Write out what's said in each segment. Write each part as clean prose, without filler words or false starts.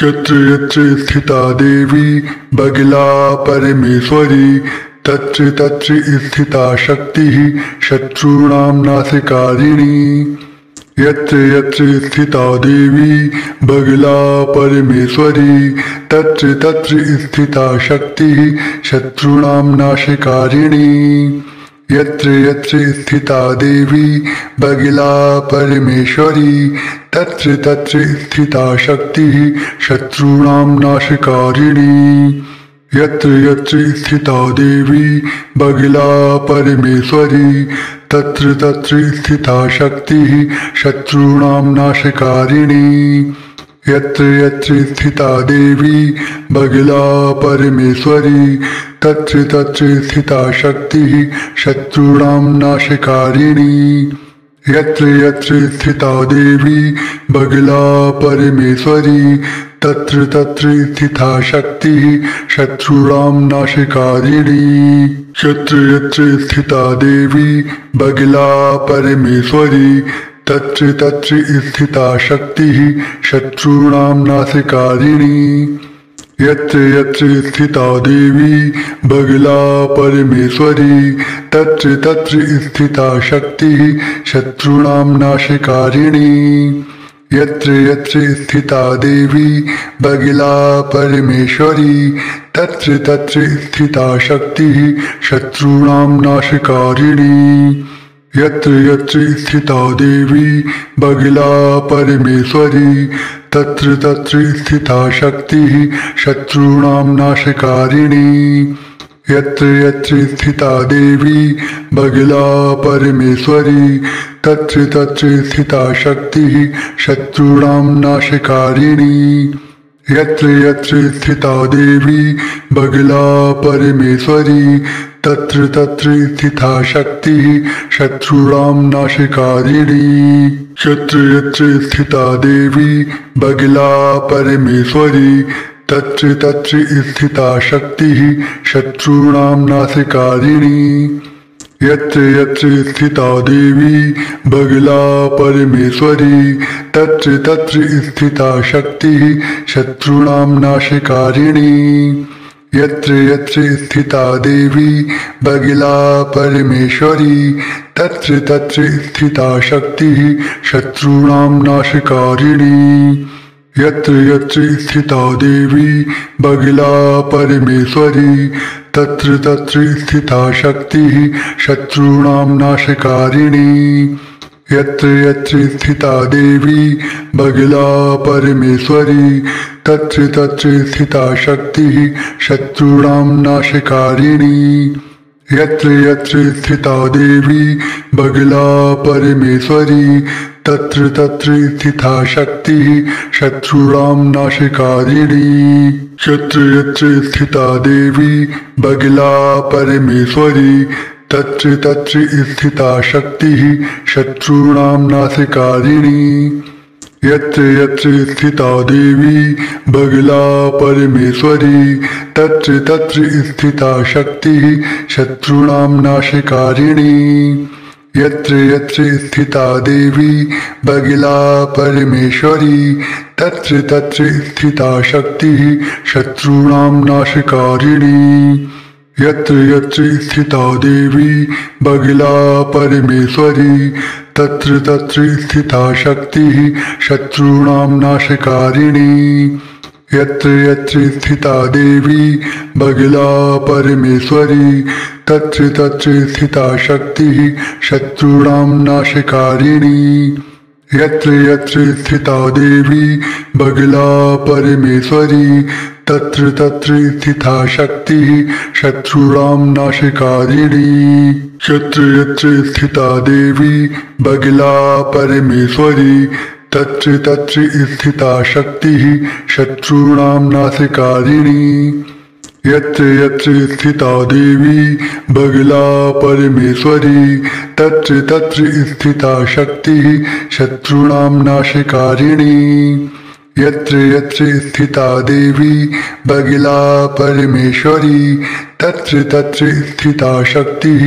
यत्र यत्र स्थिता देवी बगिला परमेश्वरी तत्र तत्र स्थिता शक्तिः शत्रूणां नाशकारिणी। यत्र यत्र स्थिता देवी बगिला परमेश्वरी तत्र तत्र स्थिता शक्तिः शत्रूणां नाशकारिणी। यत्र यत्र स्थिता देवी बगिला परमेश्वरी तत्र तत्र स्थिता शक्तिः शत्रूणां नाशकारिणी। यत्र यत्र स्थिता देवी बगिला परमेश्वरी तत्र तत्र स्थिता शक्तिः शत्रूणां नाशकारिणी। यत्र यत्र स्थिता देवी बगिला परमेश्वरी तत्र तत्र स्थिता शक्तिः शत्रूणां नाशकारिणी। यत्र यत्र स्थिता देवी बगिला परमेश्वरी तत्र तत्र स्थिता शक्तिः शत्रूणां नाशकारिणी। यत्र यत्र स्थिता देवी बगिला परमेश्वरी तत्र तत्र स्थिता शक्तिः शत्रूणां नाशकारिणी। यत्र यत्र स्थिता देवी बगिला परमेश्वरी तत्र तत्र स्थिता शक्तिः शत्रूणां नाशकारिणी। यत्र यत्र स्थिता देवी बगिला परमेश्वरी तत्र तत्र स्थिता शक्तिः शत्रूणां नाशकारिणी। यत्र यत्र स्थिता देवी बगिला परमेश्वरी तत्र तत्र स्थिता शक्तिः शत्रूणां नाशकारिणी। यत्र यत्र स्थिता देवी बगिला परमेश्वरी तत्र तत्र स्थिता शक्तिः शत्रूणां नाशकारिणी। यत्र यत्र स्थिता देवी बगिला परमेश्वरी तत्र तत्र स्थिता शक्तिः शत्रूणां नाशकारिणी। यत्र यत्र स्थिता देवी बगिला परमेश्वरी तत्र तत्र स्थिता शक्तिः शत्रूणां नाशकारिणी। यत्र यत्र स्थिता देवी बगिला परमेश्वरी तत्र तत्र स्थिता शक्तिः शत्रूणां नाशकारिणी। यत्र यत्र स्थिता देवी बगिला परमेश्वरी तत्र तत्र स्थिता शक्तिः शत्रूणां नाशकारिणी। यत्र यत्र स्थिता देवी बगिला परमेश्वरी तत्र तत्र स्थिता शक्तिः शत्रूणां नाशकारिणी। यत्र यत्र स्थिता देवी बगिला परमेश्वरी तत्र तत्र स्थिता शक्तिः शत्रूणां नाशकारिणी। यत्र यत्र स्थिता देवी बगिला परमेश्वरी तत्र तत्र स्थिता शक्तिः शत्रूणां नाशकारिणी। यत्र यत्र स्थिता देवी बगिला परमेश्वरी तत्र तत्र स्थिता शक्तिः शत्रूणां नाशकारिणी। यत्र यत्र स्थिता देवी बगिला परमेश्वरी तत्र तत्र स्थिता शक्तिः शत्रूणां नाशकारिणी। यत्र यत्र स्थिता देवी बगिला परमेश्वरी तत्र तत्र स्थिता शक्तिः शत्रूणां नाशकारिणी। यत्र यत्र स्थिता देवी बगिला परमेश्वरी तत्र तत्र स्थिता शक्तिः शत्रूणां नाशकारिणी। यत्र यत्र स्थिता देवी बगिला परमेश्वरी तत्र तत्र स्थिता शक्तिः शत्रूणां नाशकारिणी। यत्र यत्र स्थिता देवी बगिला परमेश्वरी तत्र तत्र स्थिता शक्तिः शत्रूणां नाशकारिणी। यत्र यत्र स्थिता देवी बगिला परमेश्वरी तत्र तत्र स्थिता शक्तिः शत्रूणां नाशकारिणी। यत्र यत्र स्थिता देवी बगिला परमेश्वरी तत्र तत्र स्थिता शक्तिः शत्रूणां नाशकारिणी। यत्र यत्र स्थिता देवी बगिला परमेश्वरी तत्र तत्र स्थिता शक्तिः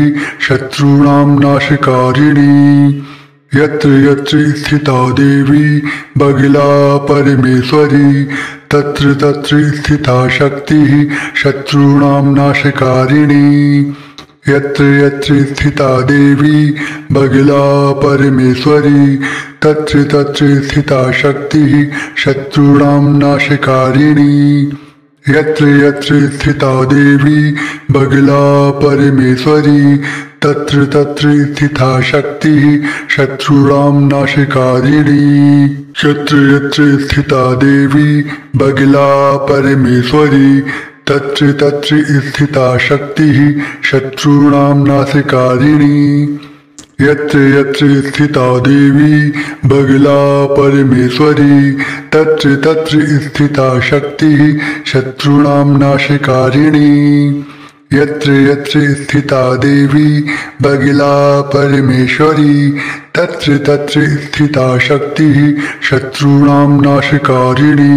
शत्रूणां नाशकारिणी। यत्र यत्र स्थिता देवी बगला परमेश्वरी तत्र तत्र स्थिता शक्तिः शत्रूणां नाशकारिणी। यत्र यत्र स्थिता देवी बगला परमेश्वरी तत्र तत्र स्थिता शक्तिः शत्रूणां नाशकारिणी। यत्र यत्र स्थिता देवी बगला परमेश्वरी तत्र तत्र स्थिता शक्तिः शत्रूणां नाशकारिणी। यत्र यत्र स्थिता देवी बगला परमेश्वरी तत्र तत्र स्थिता शक्तिः शत्रूणां नाशकारिणी। यत्र यत्र स्थिता देवी बगला परमेश्वरी तत्र तत्र स्थिता शक्तिः शत्रूणां नाशकारिणी। यत्र यत्र स्थिता देवी बगला परमेश्वरी तत्र तत्र स्थिता शक्तिः शत्रूणां नाशकारिणी।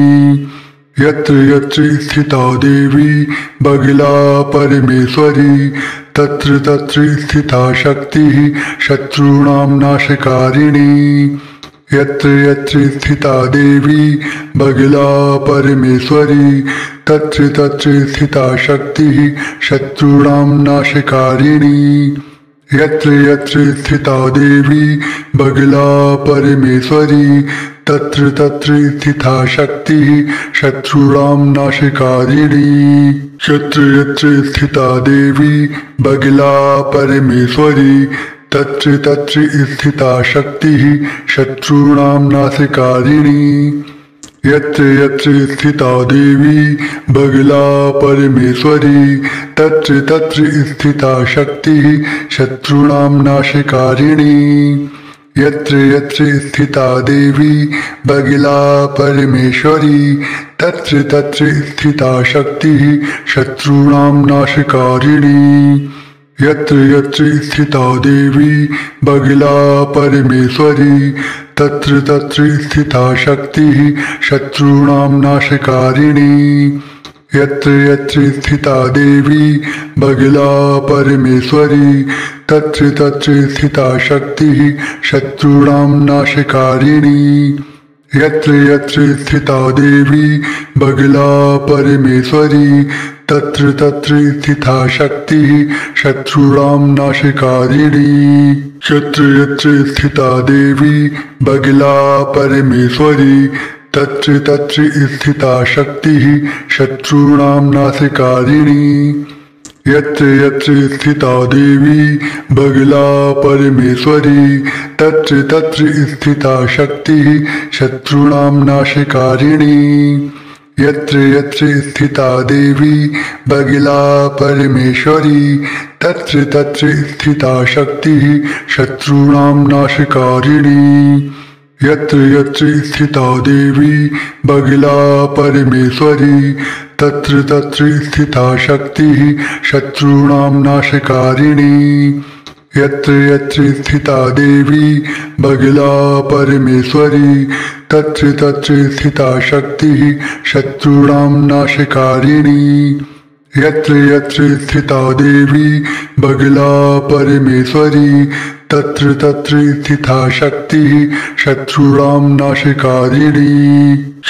यत्र यत्र स्थिता देवी बगला परमेश्वरी तत्र तत्र स्थिता शक्तिः शत्रूणां नाशकारिणी। यत्र यत्र स्थिता देवी बगला परमेश्वरी तत्र तत्र स्थिता शक्तिः शत्रूणां नाशकारिणी। यत्र यत्र स्थिता देवी बगला परमेश्वरी तत्र तत्र स्थिता शक्तिः शत्रूणां नाशकारिणी। यत्र यत्र स्थिता देवी बगला परमेश्वरी तत्र तत्र स्थिता शक्तिः शत्रूणां नाशकारिणी। यत्र यत्र स्थिता देवी बगला परमेश्वरी तत्र तत्र स्थिता शक्तिः शत्रूणां नाशकारिणी। यत्र यत्र स्थिता देवी बगला परमेश्वरी तत्र तत्र स्थिता शक्तिः शत्रूणां नाशकारिणी। यत्र यत्र स्थिता देवी बगला परमेश्वरी तत्र तत्र स्थिता शक्तिः शत्रूणां नाशकारिणी। यत्र यत्र स्थिता देवी बगला परमेश्वरी तत्र तत्र स्थिता शक्तिः शत्रूणां नाशकारिणी। यत्र यत्र स्थिता देवी बगला परमेश्वरी तत्र तत्र स्थिता शक्तिः शत्रूणां नाशकारिणी। यत्र यत्र स्थिता देवी बगला परमेश्वरी तत्र तत्र स्थिता शक्तिः शत्रूणां नाशकारिणी। यत्र यत्र स्थिता देवी बगला परमेश्वरी तत्र तत्र स्थिता शक्तिः शत्रूणां नाशकारिणी। यत्र यत्र स्थिता देवी बगला परमेश्वरी तत्र तत्र स्थिता शक्तिः शत्रूणां नाशकारिणी। यत्र यत्र स्थिता देवी बगला परमेश्वरी तत्र तत्र स्थिता शक्तिः शत्रूणां नाशकारिणी। यत्र यत्र स्थिता देवी बगला परमेश्वरी तत्र तत्र स्थिता शक्तिः शत्रूणां नाशकारिणी। यत्र यत्र स्थिता देवी बगला परमेश्वरी तत्र तत्र स्थिता शक्तिः शत्रूणां नाशकारिणी।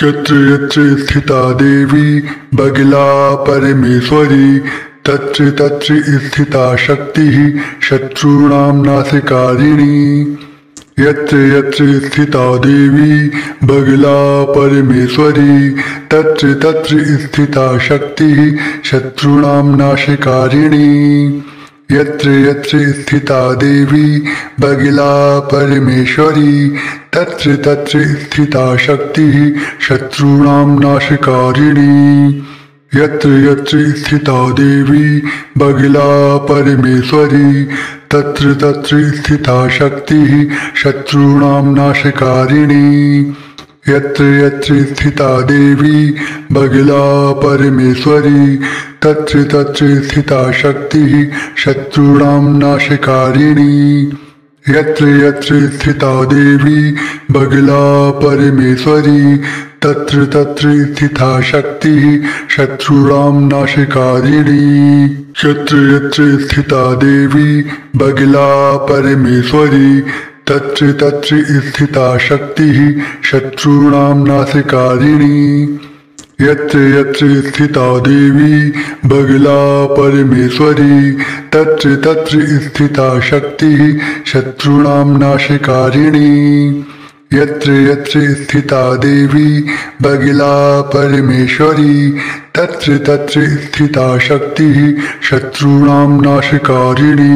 यत्र यत्र स्थिता देवी बगला परमेश्वरी तत्र तत्र स्थिता शक्तिः शत्रूणां नाशकारिणी। यत्र यत्र स्थिता देवी बगला परमेश्वरी तत्र तत्र स्थिता शक्तिः शत्रूणां नाशकारिणी। यत्र यत्र स्थिता देवी बगला परमेश्वरी तत्र तत्र स्थिता शक्तिः शत्रूणां नाशकारिणी। यत्र यत्र स्थिता देवी बगला परमेश्वरी तत्र तत्र स्थिता शक्तिः शत्रूणां नाशकारिणी। यत्र यत्र स्थिता देवी बगला परमेश्वरी तत्र तत्र स्थिता शक्तिः शत्रूणां नाशकारिणी। यत्र यत्र स्थिता देवी बगला परमेश्वरी तत्र तत्र स्थिता शक्तिः शत्रूणां नाशकारिणी। यत्र यत्र स्थिता देवी बगला परमेश्वरी तत्र तत्र स्थिता शक्तिः शत्रूणां नाशकारिणी यत्र यत्र स्थिता देवी बगला परमेश्वरी तत्र तत्र स्थिता शक्तिः शत्रूणां नाशकारिणी यत्र यत्र स्थिता देवी बगला परमेश्वरी तत्र तत्र स्थिता शक्तिः शत्रूणां नाशकारिणी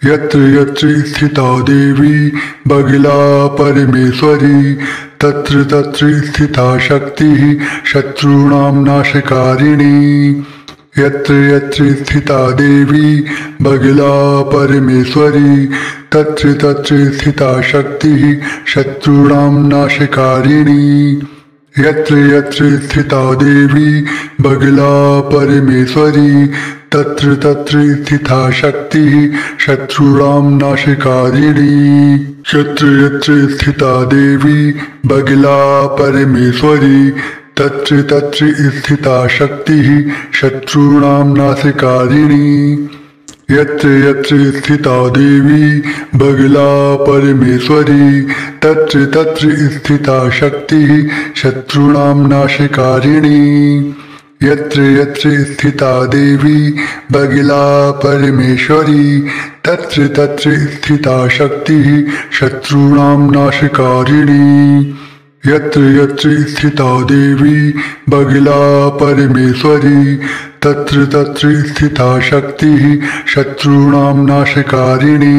यत्र यत्र स्थिता देवी बगला परमेश्वरी तत्र तत्र स्थिता शक्तिः शत्रूणां नाशकारिणी यत्र यत्र स्थिता देवी बगला परमेश्वरी तत्र तत्र स्थिता शक्तिः शत्रूणां नाशकारिणी यत्र यत्र स्थिता देवी बगला परमेश्वरी तत्र तत्र स्थिता शक्तिः शत्रूणां नाशकारिणी यत्र यत्र स्थिता देवी बगला परमेश्वरी तत्र तत्र स्थिता शक्तिः शत्रूणां नाशकारिणी यत्र यत्र स्थिता देवी बगला परमेश्वरी तत्र तत्र स्थिता शक्तिः शत्रूणां नाशकारिणी यत्र यत्र स्थिता देवी बगला परमेश्वरी तत्र तत्र स्थिता शक्तिः शत्रूणां नाशकारिणी यत्र यत्र स्थिता देवी बगला परमेश्वरी तत्र तत्र स्थिता शक्तिः शत्रूणां नाशकारिणी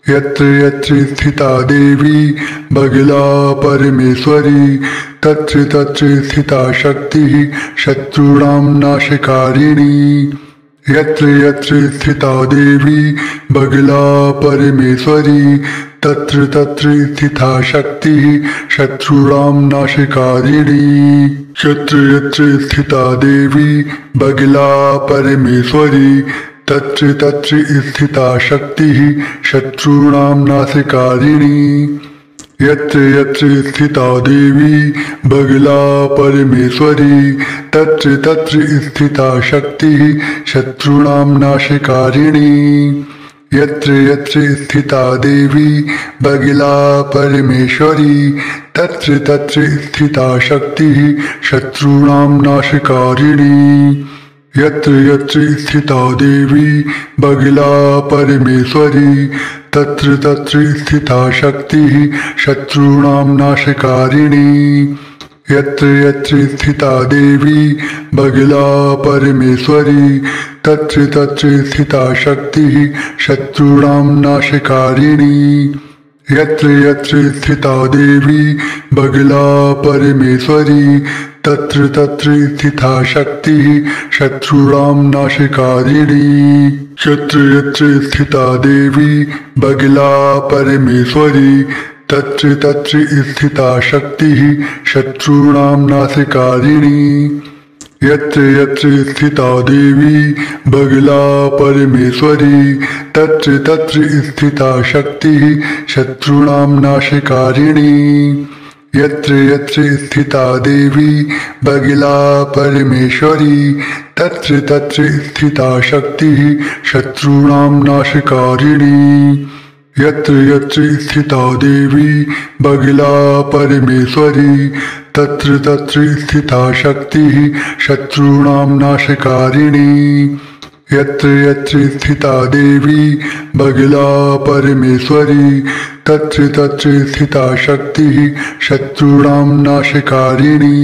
यत्र यत्र स्थिता देवी बगला परमेश्वरी तत्र तत्र स्थिता शक्तिः शत्रूणां नाशकारिणी यत्र यत्र स्थिता देवी बगला परमेश्वरी तत्र तत्र स्थिता शक्तिः शत्रूणां नाशकारिणी यत्र यत्र स्थिता देवी बगला परमेश्वरी तत्र तत्र स्थिता शक्तिः शत्रूणां नाशकारिणी यत्र यत्र स्थिता देवी बगला परमेश्वरी तत्र तत्र स्थिता शक्तिः शत्रूणां नाशकारिणी यत्र यत्र स्थिता देवी बगला परमेश्वरी तत्र तत्र स्थिता शक्तिः शत्रूणां नाशकारिणी यत्र यत्र स्थिता देवी बगला परमेश्वरी तत्र तत्र स्थिता शक्तिः शत्रूणां नाशकारिणी यत्र यत्र स्थिता देवी बगला परमेश्वरी तत्र तत्र स्थिता शक्तिः शत्रूणां नाशकारिणी यत्र यत्र स्थिता देवी बगला परमेश्वरी तत्र तत्र स्थिता शक्तिः शत्रूणां नाशकारिणी यत्र यत्र स्थिता देवी बगला परमेश्वरी तत्र तत्र स्थिता शक्तिः शत्रूणां नाशकारिणी यत्र यत्र स्थिता देवी बगला परमेश्वरी तत्र तत्र स्थिता शक्तिः शत्रूणां नाशकारिणी यत्र यत्र स्थिता देवी बगला परमेश्वरी तत्र तत्र स्थिता शक्तिः शत्रूणां नाशकारिणी यत्र यत्र स्थिता देवी बगला परमेश्वरी तत्र तत्र स्थिता शक्तिः शत्रूणां नाशकारिणी यत्र यत्र स्थिता देवी बगला परमेश्वरी तत्र तत्र स्थिता शक्तिः शत्रूणां नाशकारिणी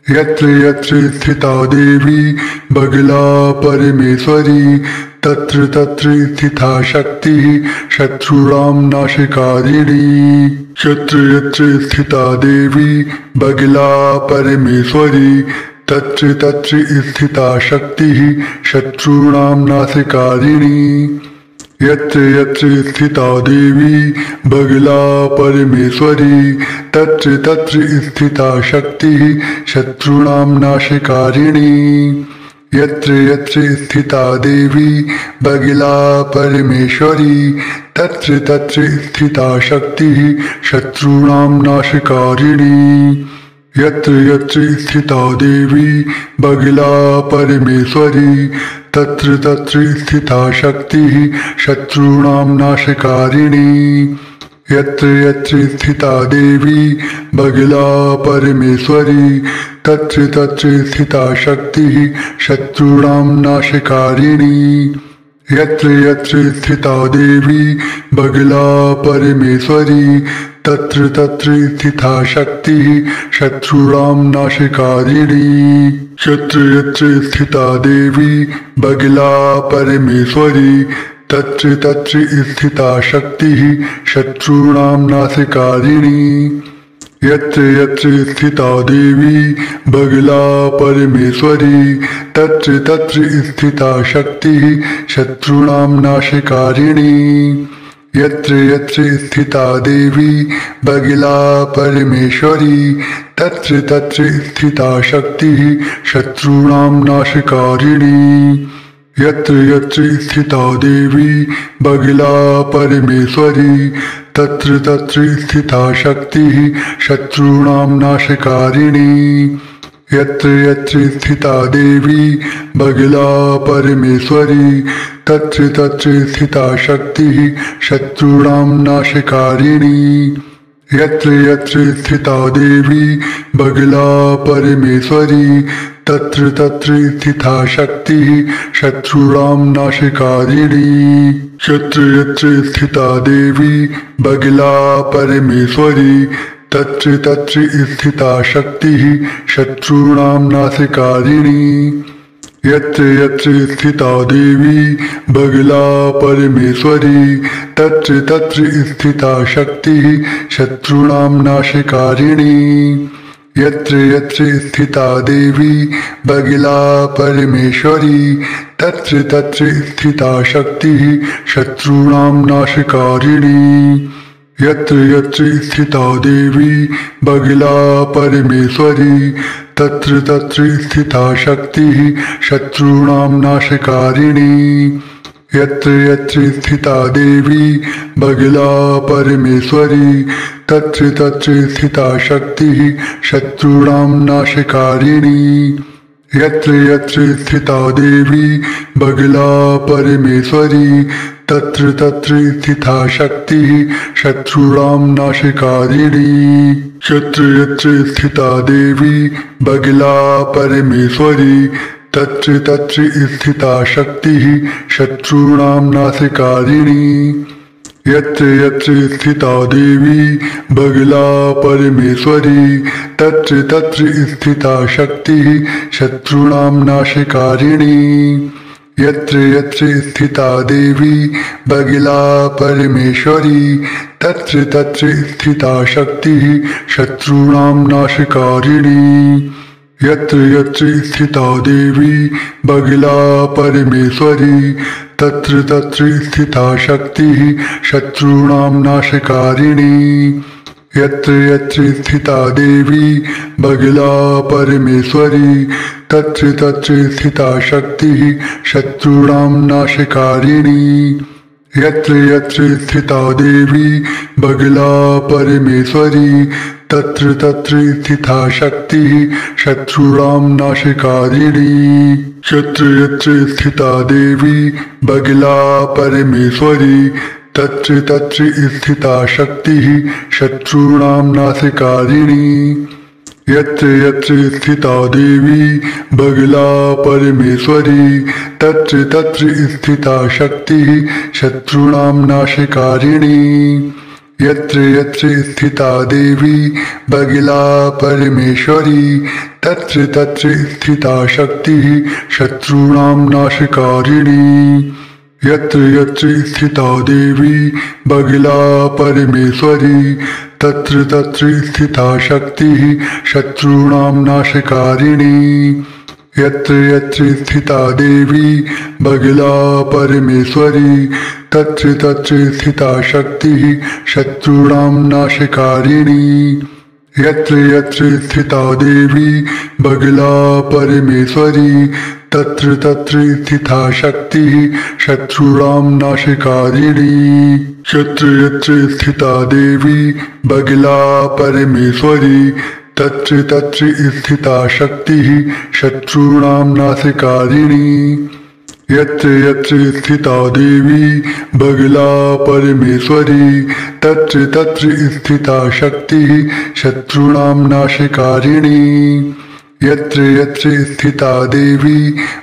यत्र यत्र स्थिता देवी बगला परमेश्वरी तत्र तत्र स्थिता शक्तिः शत्रूणां नाशकारिणी यत्र यत्र स्थिता देवी बगला परमेश्वरी तत्र तत्र स्थिता शक्तिः शत्रूणां नाशकारिणी यत्र यत्र स्थिता देवी बगला परमेश्वरी तत्र तत्र स्थिता शक्तिः शत्रूणां नाशकारिणी यत्र यत्र स्थिता देवी बगला परमेश्वरी तत्र तत्र स्थिता शक्तिः शत्रूणां नाशकारिणी यत्र यत्र स्थिता देवी बगला परमेश्वरी तत्र तत्र स्थिता शक्तिः शत्रूणां नाशकारिणी। यत्र यत्र स्थिता देवी बगला परमेश्वरी तत्र तत्र स्थिता शक्तिः शत्रूणां नाशकारिणी। यत्र यत्र स्थिता देवी बगला परमेश्वरी तत्र तत्र स्थिता शक्तिः शत्रूणां नाशकारिणी। यत्र यत्र स्थिता देवी बगला परमेश्वरी तत्र तत्र स्थिता शक्तिः शत्रूणां नाशकारिणी। यत्र यत्र स्थिता देवी बगला परमेश्वरी तत्र तत्र स्थिता शक्तिः शत्रूणां नाशकारिणी। यत्र यत्र स्थिता देवी बगला परमेश्वरी तत्र तत्र स्थिता शक्तिः शत्रूणां नाशकारिणी। यत्र यत्र स्थिता देवी बगला परमेश्वरी तत्र तत्र स्थिता शक्तिः शत्रूणां नाशकारिणी। यत्र यत्र स्थिता देवी बगला परमेश्वरी तत्र तत्र स्थिता शक्तिः शत्रूणां नाशकारिणी। यत्र यत्र स्थिता देवी बगला परमेश्वरी तत्र तत्र स्थिता शक्तिः शत्रूणां नाशकारिणी। यत्र यत्र स्थिता देवी बगला परमेश्वरी तत्र तत्र स्थिता शक्तिः शत्रूणां नाशकारिणी। यत्र यत्र स्थिता देवी बगला परमेश्वरी तत्र तत्र स्थिता शक्तिः शत्रूणां नाशकारिणी। यत्र यत्र स्थिता देवी बगला परमेश्वरी तत्र तत्र स्थिता शक्तिः शत्रूणां नाशकारिणी। यत्र यत्र स्थिता देवी बगला परमेश्वरी तत्र तत्र स्थिता शक्तिः शत्रूणां नाशकारिणी। यत्र यत्र स्थिता देवी बगला परमेश्वरी तत्र तत्र स्थिता शक्तिः शत्रूणां नाशकारिणी। यत्र यत्र स्थिता देवी बगला परमेश्वरी तत्र तत्र स्थिता शक्तिः शत्रूणां नाशकारिणी। यत्र यत्र स्थिता देवी बगला परमेश्वरी तत्र तत्र स्थिता शक्तिः शत्रूणां नाशकारिणी। यत्र यत्र स्थिता देवी बगला परमेश्वरी तत्र तत्र स्थिता शक्तिः शत्रूणां नाशकारिणी। यत्र यत्र स्थिता देवी बगला परमेश्वरी तत्र तत्र स्थिता शक्तिः शत्रूणां नाशकारिणी। यत्र यत्र स्थिता देवी बगला परमेश्वरी तत्र तत्र स्थिता शक्तिः शत्रूणां नाशकारिणी। यत्र यत्र स्थिता देवी बगला परमेश्वरी तत्र तत्र स्थिता शक्तिः शत्रूणां नाशकारिणी। यत्र यत्र स्थिता देवी बगला परमेश्वरी तत्र तत्र स्थिता शक्तिः शत्रूणां नाशकारिणी। यत्र यत्र स्थिता देवी बगला परमेश्वरी तत्र तत्र स्थिता शक्तिः शत्रूणां नाशकारिणी। यत्र यत्र स्थिता देवी बगला परमेश्वरी तत्र तत्र स्थिता शक्तिः शत्रूणां नाशकारिणी। यत्र यत्र स्थिता देवी बगला परमेश्वरी तत्र तत्र स्थिता शक्तिः शत्रूणां नाशकारिणी। यत्र यत्र स्थिता देवी बगला परमेश्वरी तत्र तत्र स्थिता शक्तिः शत्रूणां नाशकारिणी। यत्र यत्र स्थिता देवी बगला परमेश्वरी तत्र तत्र स्थिता शक्तिः शत्रूणां नाशकारिणी। यत्र यत्र स्थिता देवी बगला परमेश्वरी तत्र तत्र स्थिता शक्तिः शत्रूणां नाशकारिणी। यत्र यत्र स्थिता देवी बगला परमेश्वरी तत्र तत्र स्थिता शक्तिः शत्रूणां नाशकारिणी यत्र यत्र स्थिता देवी बगला परमेश्वरी तत्र तत्र स्थिता शक्तिः शत्रूणां नाशकारिणी यत्र यत्र स्थिता देवी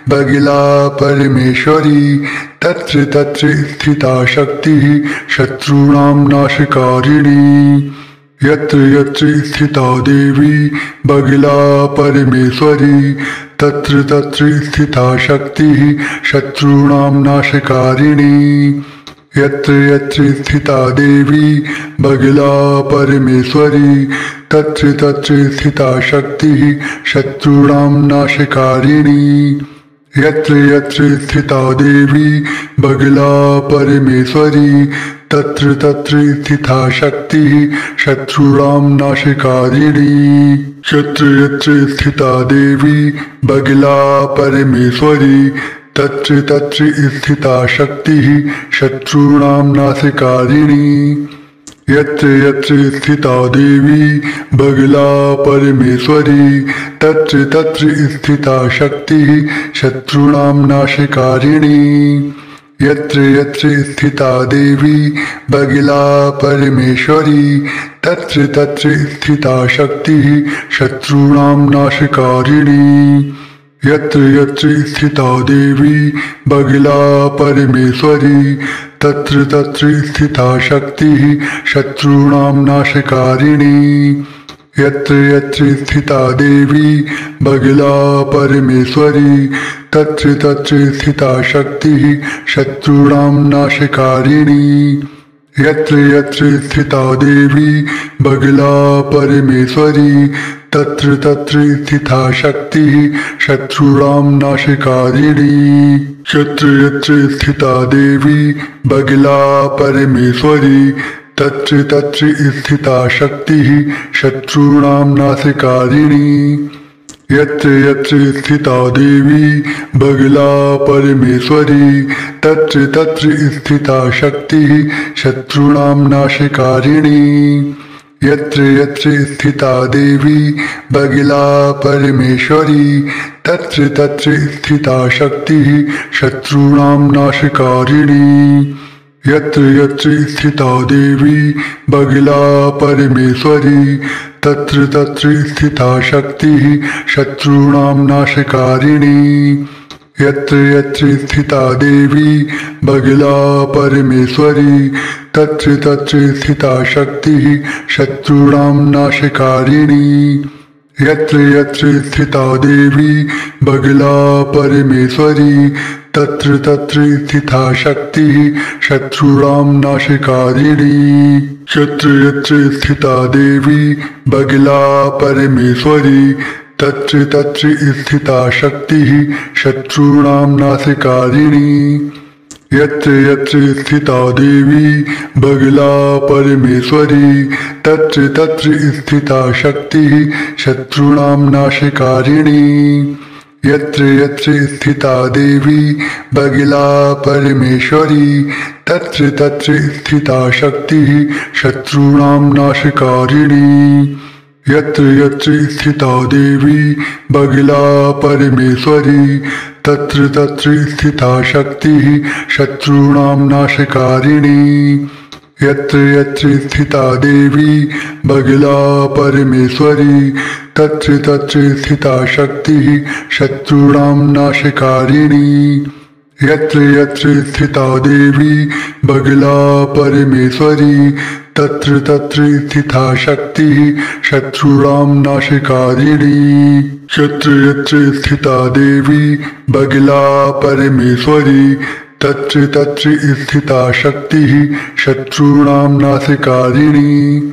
बगला परमेश्वरी तत्र तत्र स्थिता शक्तिः शत्रूणां नाशकारिणी यत्र यत्र स्थिता देवी बगला परमेश्वरी तत्र तत्र स्थिता शक्तिः शत्रूणां नाशकारिणी यत्र यत्र स्थिता देवी बगला परमेश्वरी तत्र तत्र स्थिता शक्तिः शत्रूणां नाशकारिणी यत्र यत्र स्थिता देवी बगला परमेश्वरी तत्र तत्र स्थिता शक्तिः शत्रूणां नाशकारिणी यत्र यत्र स्थिता देवी बगला परमेश्वरी तत्र तत्र स्थिता शक्तिः शत्रूणां नाशकारिणी यत्र यत्र स्थिता देवी बगला परमेश्वरी तत्र तत्र स्थिता शक्तिः शत्रूणां नाशकारिणी यत्र यत्र स्थिता देवी बगला परमेश्वरी तत्र तत्र स्थिता शक्तिः शत्रूणां नाशकारिणी यत्र यत्र स्थिता देवी बगला परमेश्वरी तत्र तत्र स्थिता शक्तिः शत्रूणां नाशकारिणी यत्र यत्र स्थिता देवी बगला परमेश्वरी तत्र तत्र स्थिता शक्तिः शत्रूणां नाशकारिणी यत्र यत्र स्थिता देवी बगला परमेश्वरी तत्र तत्र स्थिता शक्तिः शत्रूणां नाशकारिणी यत्र यत्र स्थिता देवी बगला परमेश्वरी तत्र तत्र स्थिता शक्तिः शत्रूणां नाशकारिणी यत्र यत्र स्थिता देवी बगला परमेश्वरी तत्र तत्र स्थिता शक्तिः शत्रूणां नाशकारिणी यत्र यत्र स्थिता देवी बगला परमेश्वरी तत्र तत्र स्थिता शक्तिः शत्रूणां नाशकारिणी यत्र यत्र स्थिता देवी बगला परमेश्वरी तत्र तत्र स्थिता शक्तिः शत्रूणां नाशकारिणी यत्र यत्र स्थिता देवी बगला परमेश्वरी तत्र तत्र स्थिता शक्तिः शत्रूणां नाशकारिणी यत्र यत्र स्थिता देवी बगला परमेश्वरी तत्र तत्र स्थिता शक्तिः शत्रूणां नाशकारिणी यत्र यत्र स्थिता देवी बगला परमेश्वरी तत्र तत्र स्थिता शक्तिः शत्रूणां नाशकारिणी यत्र यत्र स्थिता देवी बगला परमेश्वरी तत्र तत्र स्थिता शक्तिः शत्रूणां नाशकारिणी यत्र यत्र स्थिता देवी बगला परमेश्वरी तत्र तत्र स्थिता शक्तिः शत्रूणां नाशकारिणी यत्र यत्र स्थिता देवी बगला परमेश्वरी तत्र तत्र स्थिता शक्तिः शत्रूणां नाशकारिणी यत्र यत्र स्थिता देवी बगला परमेश्वरी तत्र तत्र स्थिता शक्तिः शत्रूणां नाशकारिणी यत्र यत्र स्थिता देवी बगला परमेश्वरी तत्र तत्र स्थिता शक्तिः शत्रूणां नाशकारिणी यत्र यत्र स्थिता देवी बगला परमेश्वरी तत्र तत्र स्थिता शक्तिः शत्रूणां नाशकारिणी।